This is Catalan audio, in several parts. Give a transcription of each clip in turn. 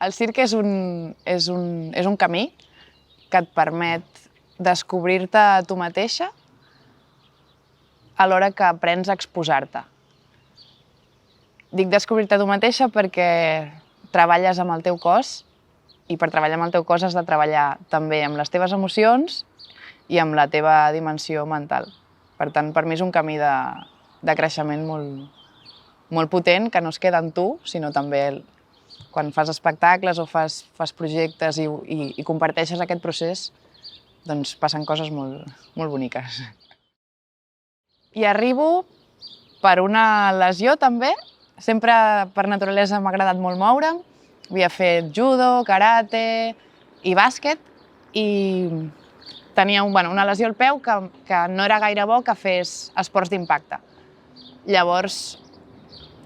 El circ és un camí que et permet descobrir-te a tu mateixa alhora que aprens a exposar-te. Dic descobrir-te a tu mateixa perquè treballes amb el teu cos i per treballar amb el teu cos has de treballar també amb les teves emocions i amb la teva dimensió mental. Per tant, per mi és un camí de creixement molt potent que no es queda en tu, sinó també quan fas espectacles o fas projectes i comparteixes aquest procés, doncs passen coses molt boniques. I arribo per una lesió també. Sempre per naturalesa m'ha agradat molt moure'm. Havia fet judo, karate i bàsquet i tenia una lesió al peu que no era gaire bo que fes esports d'impacte. Llavors,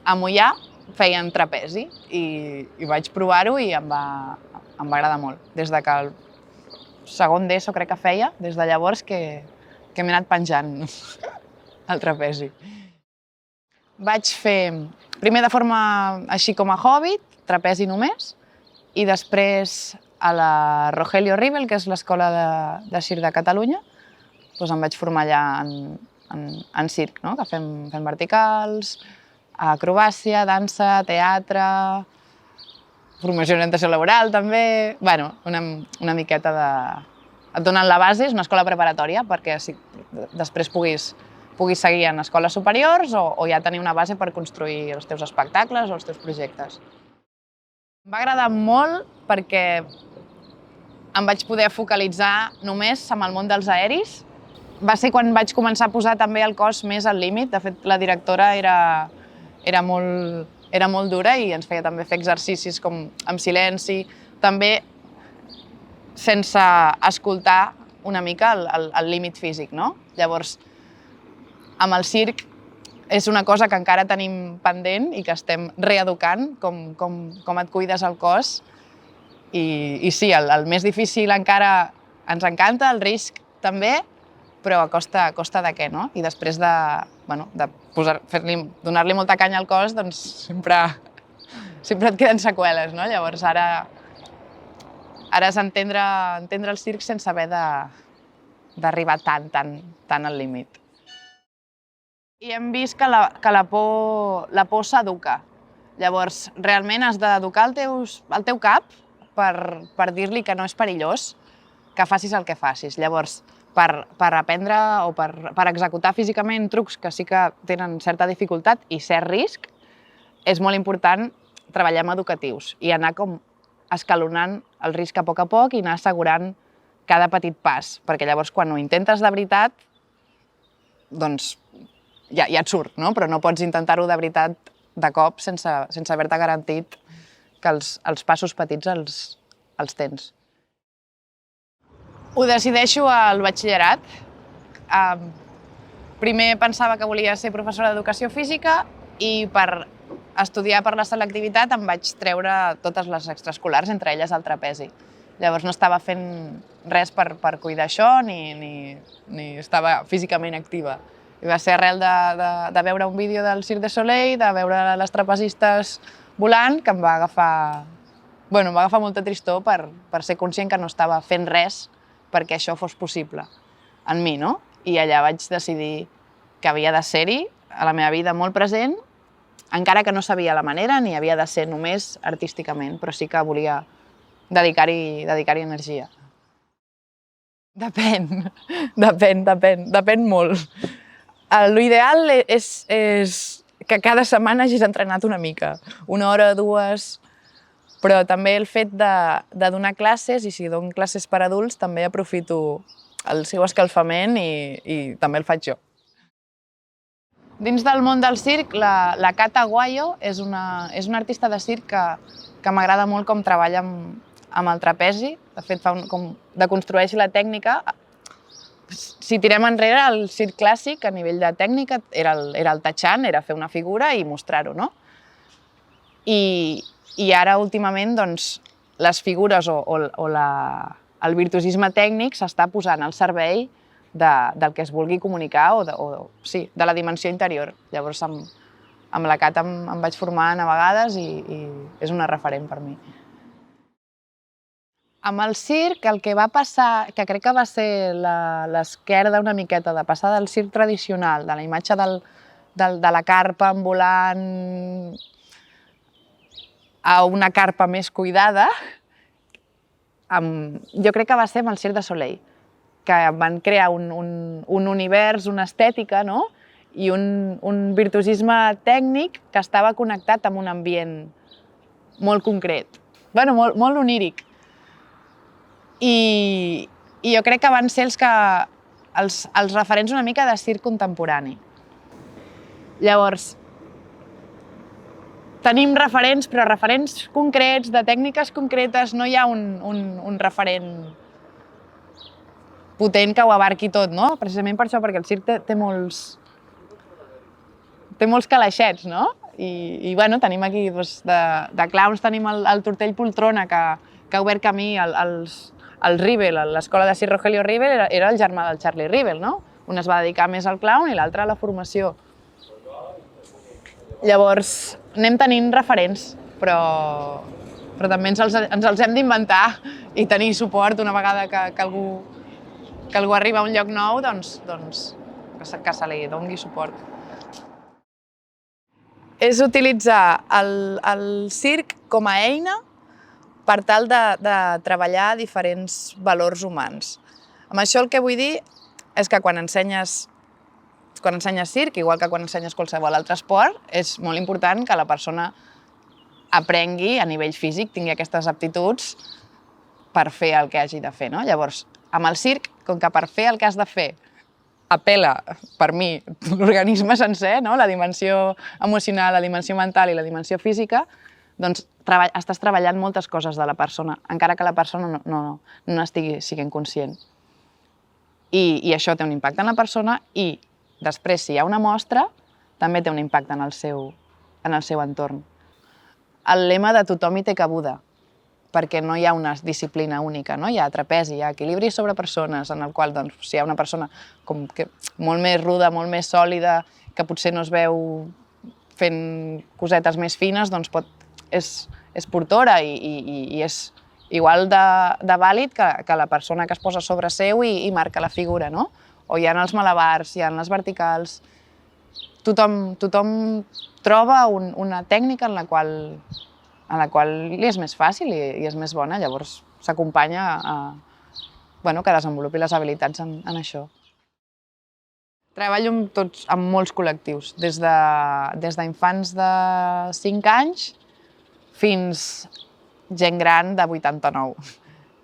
a Moià feien trapezi i vaig provar-ho i em va agradar molt. Des de que el segon d'ESO crec que feia, des de llavors que m'he anat penjant el trapezi. Vaig fer primer de forma així com a hobby, trapezi només, i després a la Rogelio Rivel, que és l'escola de circ de Catalunya, doncs em vaig formar allà en circ, no? Que fem verticals, acrobàcia, dansa, teatre, formació d'orientació laboral també. Bueno, una miqueta de... Et donen la base, és una escola preparatòria perquè després puguis seguir en escoles superiors o ja tenir una base per construir els teus espectacles o els teus projectes. Em va agradar molt perquè em vaig poder focalitzar només amb el món dels aeris. Va ser quan vaig començar a posar també el cos més al límit. De fet, la directora era molt dura i ens feia també fer exercicis com amb silenci, també sense escoltar una mica el límit físic, no? Llavors, amb el circ és una cosa que encara tenim pendent i que estem reeducant, com et cuides el cos. I sí, el més difícil encara ens encanta, el risc també, però a costa de què, no? I després de donar-li molta canya al cos, doncs sempre et queden seqüeles, no? Llavors ara és entendre el circ sense haver d'arribar tan al límit. I hem vist que la por s'educa. Llavors, realment has d'educar el teu cap per dir-li que no és perillós, que facis el que facis. Llavors, per aprendre o per executar físicament trucs que sí que tenen certa dificultat i cert risc, és molt important treballar amb educatius i anar com escalonant el risc a poc i anar assegurant cada petit pas, perquè llavors quan ho intentes de veritat, doncs ja et surt, no? Però no pots intentar-ho de veritat de cop sense haver-te garantit que els passos petits els tens. Ho decideixo al batxillerat. Primer pensava que volia ser professora d'educació física i per estudiar per la selectivitat em vaig treure totes les extraescolars, entre elles el trapezi. Llavors no estava fent res per cuidar això ni estava físicament activa. I va ser arrel de veure un vídeo del Cirque du Soleil, de veure les trapezistes volant, que em va agafar molta tristor per ser conscient que no estava fent res perquè això fos possible en mi, no? I allà vaig decidir que havia de ser-hi a la meva vida molt present, encara que no sabia la manera ni havia de ser només artísticament, però sí que volia dedicar-hi energia. Depèn molt. L'ideal és que cada setmana hagis entrenat una mica, una hora, dues, però també el fet de donar classes, i si dono classes per adults, també aprofito el seu escalfament i també el faig jo. Dins del món del circ, la Cata Guayo és una artista de circ que m'agrada molt com treballa amb el trapezi. De fet, deconstrueix la tècnica. Si tirem enrere, el circ clàssic, a nivell de tècnica, era el tachant, era fer una figura i mostrar-ho, no? I ara, últimament, doncs, les figures o el virtuosisme tècnic s'està posant al servei del que es vulgui comunicar de la dimensió interior. Llavors, amb la Cata em vaig formant a vegades i és una referent per mi. Amb el circ el que va passar, que crec que va ser l'esquerda una miqueta de passar del circ tradicional, de la imatge de la carpa ambulant a una carpa més cuidada, jo crec que va ser amb el Cirque du Soleil, que van crear un univers, una estètica, no? I un virtuosisme tècnic que estava connectat amb un ambient molt concret, bueno, molt oníric. I jo crec que van ser els referents una mica de circ contemporani. Llavors, tenim referents, però referents concrets, de tècniques concretes, no hi ha un referent potent que ho abarqui tot, no? Precisament per això, perquè el circ té molts calaixets, no? I bueno, tenim aquí, de clowns tenim el Tortell Poltrona, que ha obert camí al Rivel, l'escola de circ Rogelio Rivel era el germà del Charlie Rivel, no? Un es va dedicar més al clown i l'altre a la formació. Llavors, anem tenint referents, però també ens els hem d'inventar i tenir suport una vegada que algú arriba a un lloc nou, doncs que se li doni suport. És utilitzar el circ com a eina per tal de treballar diferents valors humans. Amb això el que vull dir és que quan ensenyes circ, igual que quan ensenyes qualsevol altre esport, és molt important que la persona aprengui a nivell físic, tingui aquestes aptituds per fer el que hagi de fer, no? Llavors, amb el circ, com que per fer el que has de fer apel·la, per mi, l'organisme sencer, no? La dimensió emocional, la dimensió mental i la dimensió física, doncs estàs treballant moltes coses de la persona, encara que la persona no n'estigui sent conscient. I això té un impacte en la persona i després, si hi ha una mostra, també té un impacte en el seu entorn. El lema de tothom hi té cabuda, perquè no hi ha una disciplina única, no? Hi ha trapezi, hi ha equilibri sobre persones, en el qual, doncs, si hi ha una persona molt més ruda, molt més sòlida, que potser no es veu fent cosetes més fines, doncs és portora i és igual de vàlid que la persona que es posa sobre seu i marca la figura, no? O hi ha els malabars, hi ha les verticals. Tothom troba una tècnica en la qual li és més fàcil i és més bona, llavors s'acompanya que desenvolupi les habilitats en això. Treballo amb molts col·lectius, des d'infants de 5 anys fins gent gran de 89,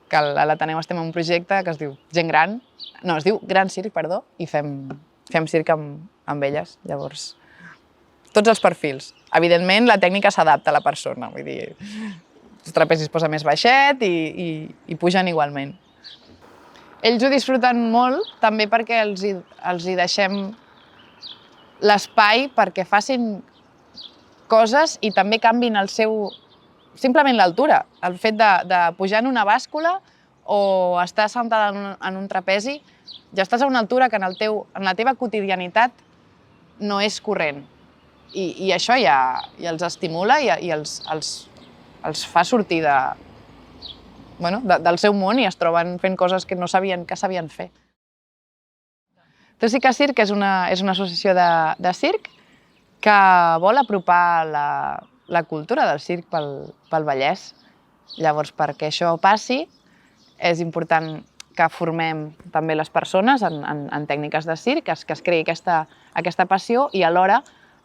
que a l'Ateneu estem en un projecte que es diu es diu Gran Circ, perdó, i fem circ amb elles, llavors tots els perfils. Evidentment, la tècnica s'adapta a la persona, vull dir, el trapezi es posa més baixet i pugen igualment. Ells ho disfruten molt, també perquè els hi deixem l'espai perquè facin coses i també canvin simplement l'altura. El fet de pujar en una bàscula o estar sentada en un trapezi, ja estàs a una altura que en la teva quotidianitat no és corrent. I això ja els estimula i els fa sortir del seu món i es troben fent coses que no sabien que sabien fer. Tòxica Circ és una associació de circ que vol apropar la cultura del circ pel Vallès. Llavors, perquè això passi, és important que formem també les persones en tècniques de circ, que es creï aquesta passió i alhora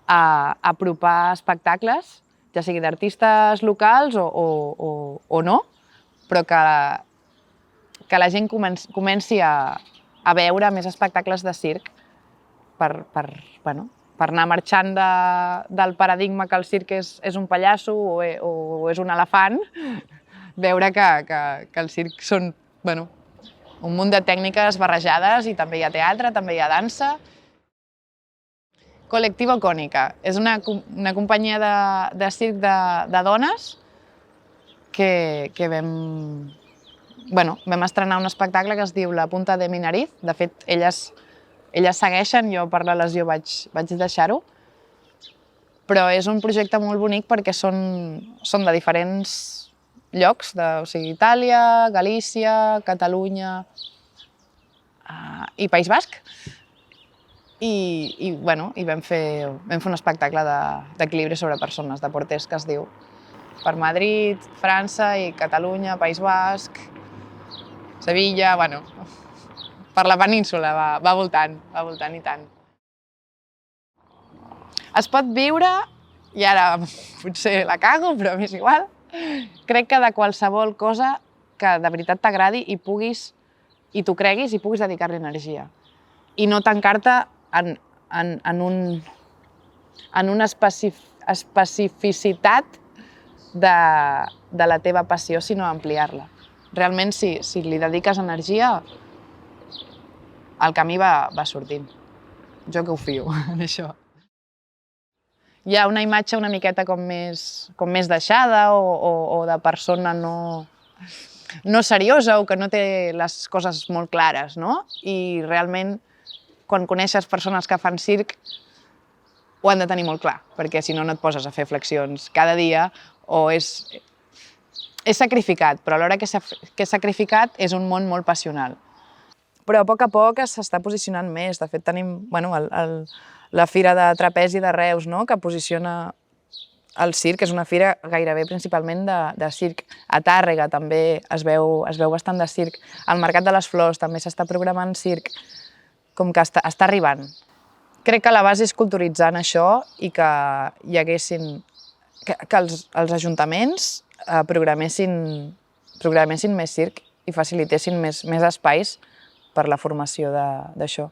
apropar espectacles, ja sigui d'artistes locals o no, però que la gent comenci a veure més espectacles de circ per anar marxant del paradigma que el circ és un pallasso o és un elefant, veure que el circ són un munt de tècniques barrejades i també hi ha teatre, també hi ha dansa. Col·lectiva Cònica és una companyia de circ de dones que vam estrenar un espectacle que es diu La punta de mi nariz. De fet, elles segueixen, jo per la lesió vaig deixar-ho, però és un projecte molt bonic perquè són de diferents llocs, o sigui, Itàlia, Galícia, Catalunya i País Basc. I vam fer un espectacle d'equilibri sobre persones, de Portés, que es diu. Per Madrid, França i Catalunya, País Basc, Sevilla, per la península va voltant i tant. Es pot viure, i ara potser la cago, però m'és igual, crec que de qualsevol cosa que de veritat t'agradi i t'ho creguis i puguis dedicar-li energia. I no tancar-te en una especificitat de la teva passió, sinó ampliar-la. Realment, si li dediques energia, el camí va sortint. Jo que ho fio, en això. Hi ha una imatge una miqueta com més deixada o de persona no seriosa o que no té les coses molt clares, no? I realment, quan coneixes persones que fan circ, ho han de tenir molt clar, perquè si no, no et poses a fer flexions cada dia o és sacrificat, però alhora que és sacrificat és un món molt passional. Però a poc s'està posicionant més. De fet, tenim la Fira de Trapezi de Reus, que posiciona el circ. És una fira gairebé principalment de circ. A Tàrrega també es veu bastant de circ. Al Mercat de les Flors també s'està programant circ. Com que està arribant. Crec que la base és culturitzant això i que hi haguessin... que els ajuntaments programessin més circ i facilitessin més espais per la formació d'això.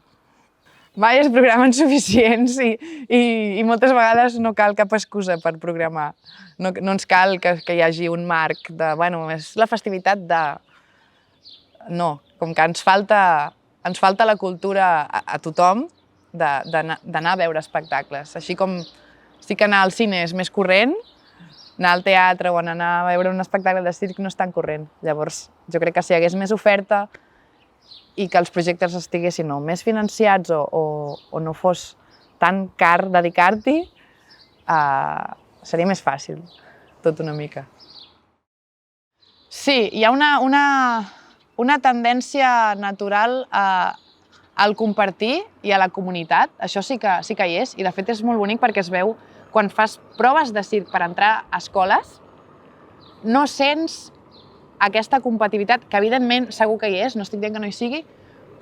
Mai es programen suficients i moltes vegades no cal cap excusa per programar. No ens cal que hi hagi un marc de, és la festivitat de... No, com que ens falta la cultura a tothom d'anar a veure espectacles. Així com sí que anar al cine és més corrent, anar al teatre o anar a veure un espectacle de circ no és tan corrent. Llavors, jo crec que si hi hagués més oferta i que els projectes estiguessin més financiats o no fos tan car dedicar-t'hi, seria més fàcil, tot una mica. Sí, hi ha una tendència natural al compartir i a la comunitat. Això sí que hi és, i de fet és molt bonic perquè es veu quan fas proves de circ per entrar a escoles, no sents aquesta compatibilitat, que evidentment segur que hi és, no estic dient que no hi sigui,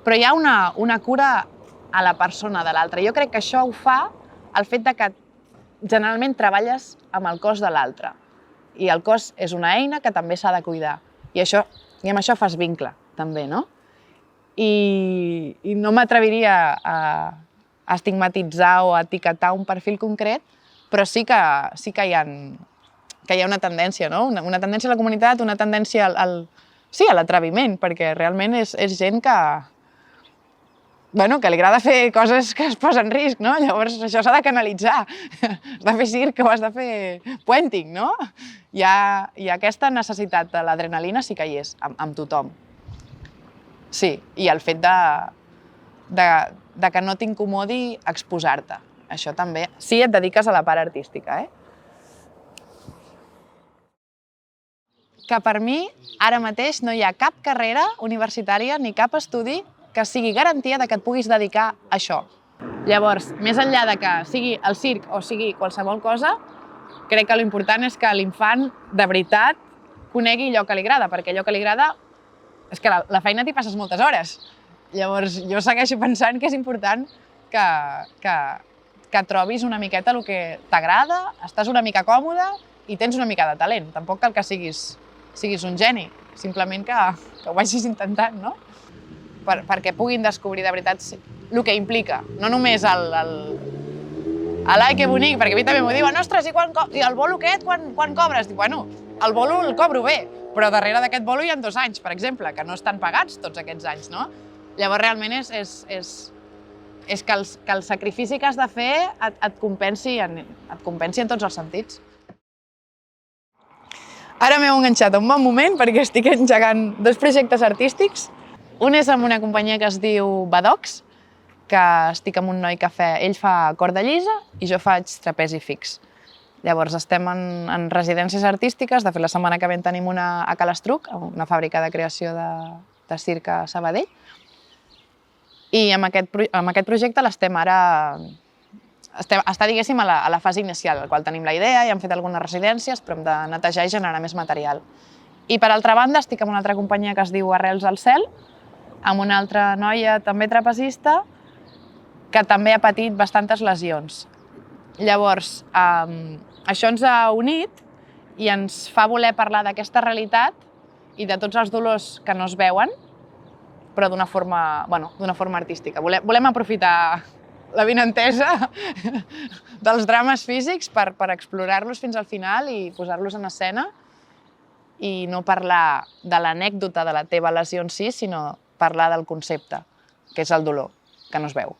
però hi ha una cura a la persona de l'altre. Jo crec que això ho fa el fet que generalment treballes amb el cos de l'altre. I el cos és una eina que també s'ha de cuidar. I amb això fas vincle, també, no? I no m'atreviria a estigmatitzar o a etiquetar un perfil concret, però sí que hi ha una tendència, no? Una tendència a la comunitat, una tendència a l'atreviment, perquè realment és gent que li agrada fer coses que es posen en risc, no? Llavors això s'ha de canalitzar. Has de fer circ o has de fer puenting, no? Hi ha aquesta necessitat de l'adrenalina, sí que hi és, amb tothom. Sí, i el fet de que no t'incomodi exposar-te. Això també, si et dediques a la part artística, Que per mi, ara mateix, no hi ha cap carrera universitària ni cap estudi que sigui garantia que et puguis dedicar a això. Llavors, més enllà de que sigui el circ o sigui qualsevol cosa, crec que l'important és que l'infant, de veritat, conegui allò que li agrada, perquè allò que li agrada és que la feina t'hi passes moltes hores. Llavors, jo segueixo pensant que és important que trobis una miqueta el que t'agrada, estàs una mica còmode i tens una mica de talent. Tampoc cal que siguis un geni, simplement que ho vagis intentant, no? Perquè puguin descobrir de veritat el que implica. No només ai, que bonic, perquè a mi també m'ho diuen, ostres, i el bolo aquest quan cobres? Dic, bueno, el bolo el cobro bé, però darrere d'aquest bolo hi ha 2 anys, per exemple, que no estan pagats tots aquests anys, no? Llavors, realment és que el sacrifici que has de fer et compensi en tots els sentits. Ara m'heu enganxat a un bon moment perquè estic engegant 2 projectes artístics. Un és amb una companyia que es diu Badox, que estic amb un noi que ell fa corda llisa i jo faig trapezi fix. Llavors estem en residències artístiques, de fet la setmana que ve en tenim una a Calestruc, una fàbrica de creació de circ a Sabadell, i amb aquest projecte l'estem ara... Està, diguéssim, a la fase inicial, al qual tenim la idea i hem fet algunes residències, però hem de netejar i generar més material. I per altra banda estic amb una altra companyia que es diu Arrels al Cel, amb una altra noia també trapezista, que també ha patit bastantes lesions. Llavors, això ens ha unit i ens fa voler parlar d'aquesta realitat i de tots els dolors que no es veuen, però d'una forma artística. Volem aprofitar l'avinentesa dels drames físics per explorar-los fins al final i posar-los en escena i no parlar de l'anècdota de la teva lesió en si, sinó parlar del concepte, que és el dolor, que no es veu.